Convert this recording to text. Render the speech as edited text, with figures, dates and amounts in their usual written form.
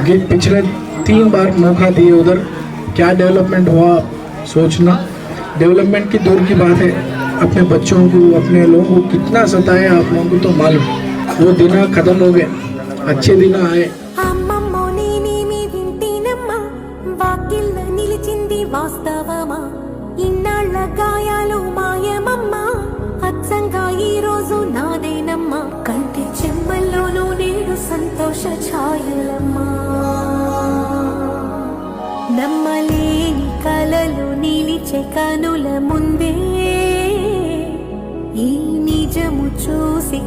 पिछले 3 बार मौका दिए उधर, क्या डेवलपमेंट हुआ सोचना। डेवलपमेंट की दूर की बात है, अपने बच्चों को अपने लोगों को कितना सताया आप लोगों को तो मालूम। वो दिन खत्म हो गए, अच्छे दिन आए। అమ్మమ్మో నేనేమి వింటేనమ్మా వాకిళ్ళ నిలిచింది వాస్తవమా ఇన్నాళ్ళ గాయాలు మాయమమ్మా అచ్చంగా ఈ రోజు నాదేనమ్మా కంటి చెమ్మల్లోనూ నేడు సంతోష ఛాయలమ్మా నమ్మలేని కలలు నిలిచే కనుల ముందే ఈ నిజము చూసి